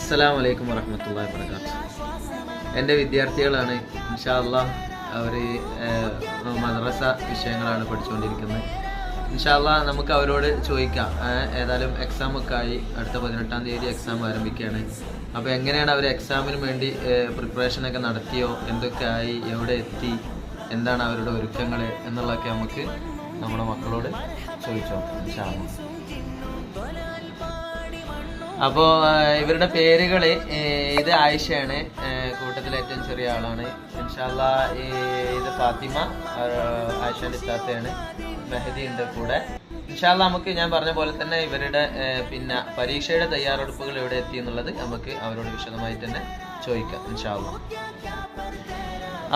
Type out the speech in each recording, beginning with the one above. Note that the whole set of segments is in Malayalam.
അസ്സലാമു അലൈക്കും വറഹ്മത്തുള്ളാഹി വബറകാതുഹു. എൻ്റെ വിദ്യാർത്ഥികളാണ്. ഇൻഷാ അല്ലാഹ് അവർ മദ്രസ വിഷയങ്ങളാണ് പഠിച്ചുകൊണ്ടിരിക്കുന്നത്. ഇൻഷാ അല്ലാഹ് നമുക്ക് അവരോട് ചോദിക്കാം. ഏതായാലും എക്സാമൊക്കെ ആയി, അടുത്ത 18-ാം തീയതി എക്സാം ആരംഭിക്കുകയാണ്. അപ്പോൾ എങ്ങനെയാണ് അവർ എക്സാമിന് വേണ്ടി പ്രിപ്പറേഷനൊക്കെ നടത്തിയോ, എന്തൊക്കെ ആയി, എവിടെ എത്തി, എന്താണ് അവരുടെ ഒരുക്കങ്ങൾ എന്നുള്ളതൊക്കെ നമുക്ക് നമ്മുടെ മക്കളോട് ചോദിച്ചോ ഇൻഷാ അല്ലാഹ്. അപ്പോൾ ഇവരുടെ പേരുകൾ, ഇത് ആയിഷയാണ്, കൂട്ടത്തിലെ ഏറ്റവും ചെറിയ ആളാണ്. ഇൻഷാ അല്ലാഹ് ഇത് ഫാത്തിമ, ആയിഷയുടെ ഇത്താത്തയാണ്. മെഹദി ഉണ്ട് കൂടെ. ഇൻഷാ അല്ലാഹ് നമുക്ക് ഞാൻ പറഞ്ഞ പോലെ തന്നെ ഇവരുടെ പിന്നെ പരീക്ഷയുടെ തയ്യാറെടുപ്പുകൾ എവിടെ എത്തി എന്നുള്ളത് നമുക്ക് അവരോട് വിശദമായിട്ട് തന്നെ ചോദിക്കാം ഇൻഷാ അല്ലാഹ്.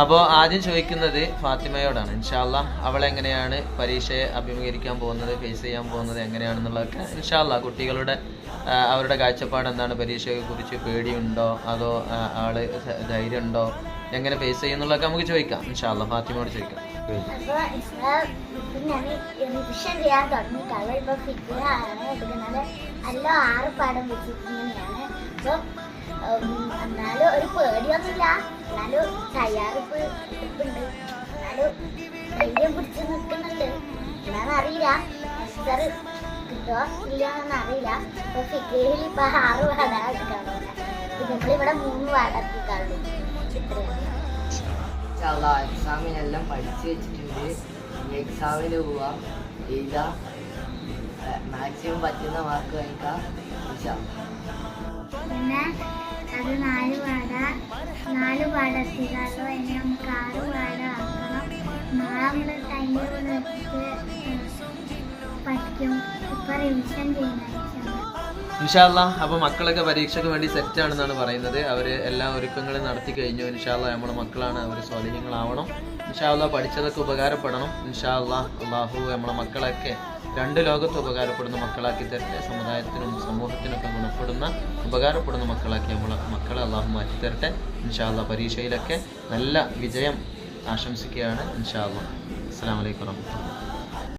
അപ്പോൾ ആദ്യം ചോദിക്കുന്നത് ഫാത്തിമയോടാണ്. ഇൻഷാ അല്ലാഹ് അവളെങ്ങനെയാണ് പരീക്ഷയെ അഭിമുഖീകരിക്കാൻ പോകുന്നത്, ഫേസ് ചെയ്യാൻ പോകുന്നത് എങ്ങനെയാണെന്നുള്ളതൊക്കെ ഇൻഷാ അല്ലാഹ് കുട്ടികളുടെ അവരുടെ കാഴ്ചപ്പാട് എന്താണ്, പരീക്ഷയെ കുറിച്ച് പേടിയുണ്ടോ അതോ ആള് ധൈര്യം ഉണ്ടോ, എങ്ങനെ ഫേസ് ചെയ്യുന്നുള്ളതൊക്കെ നമുക്ക് ചോദിക്കാം ഇൻഷാ അല്ലാഹ്. ഫാത്തിമയോട് ചോദിക്കാം. റിവിഷൻ ചെയ്യാൻ തുടങ്ങിയിട്ടാണ്. ഇപ്പോൾ ഫിഗറാണ് എടുക്കുന്നത്. നല്ല 6 പാഠം വെച്ചിട്ടുണ്ടെന്നാണ്. അപ്പോൾ എന്നാലും ഒരു പേടിയൊന്നുമില്ല, എന്നാലും തയ്യാറെടുപ്പ് ഉണ്ട്, എന്നാലും ധൈര്യം പിടിച്ച് നിൽക്കുന്നുണ്ട്. എന്നാന്നറിയില്ല ആൻസർ കിട്ടുമോ ഇല്ലയെന്നൊന്നും അറിയില്ല. ഇപ്പോൾ ഫിഗറിൽ ഇപ്പോൾ 6 പാഠം എടുക്കാൻ പോകുന്നത്. നമ്മളിവിടെ 3 പാഠം എത്തിക്കാറുള്ളൂ. ഇത്രയാണ്. എക്സാമിനെല്ലാം പഠിച്ചു വെച്ചിട്ടുണ്ട്. ഇനി എക്സാമിന് പോവാം, എഴുതാം, മാക്സിമം പറ്റുന്ന മാർക്ക് വാങ്ങിക്കാം. പിന്നെ അത് 4 പാഠം എത്തിക്കാട്ടോ. ഇനി നമുക്ക് 6 പാഠം ആക്കണം. നാളെ നമ്മൾ ടൈം വെച്ചിട്ട് പഠിക്കും. ഇപ്പം റിവിഷൻ ചെയ്യുന്ന ഇൻഷാ അല്ലാഹ്. അപ്പോൾ മക്കളൊക്കെ പരീക്ഷയ്ക്ക് വേണ്ടി സെറ്റാണെന്നാണ് പറയുന്നത്. അവർ എല്ലാ ഒരുക്കങ്ങളും നടത്തി കഴിഞ്ഞു. ഇൻഷാ അല്ലാഹ് നമ്മുടെ മക്കളാണ്, അവർ സ്വാധീനങ്ങളാവണം. ഇൻഷാ അല്ലാഹ് പഠിച്ചതൊക്കെ ഉപകാരപ്പെടണം. ഇൻഷാ അല്ലാഹ് അള്ളാഹു നമ്മളെ മക്കളൊക്കെ 2 ലോകത്ത് ഉപകാരപ്പെടുന്ന മക്കളാക്കി തരട്ടെ. സമുദായത്തിനും സമൂഹത്തിനൊക്കെ ഉപകാരപ്പെടുന്ന മക്കളാക്കി നമ്മളെ മക്കളെ അള്ളാഹു മാറ്റി തരട്ടെ. ഇൻഷാ അല്ലാഹ് പരീക്ഷയിലൊക്കെ നല്ല വിജയം ആശംസിക്കുകയാണ് ഇൻഷാ അല്ലാഹ്. അസ്സലാമു അലൈക്കും വറഹ്മത്തുള്ളാഹി.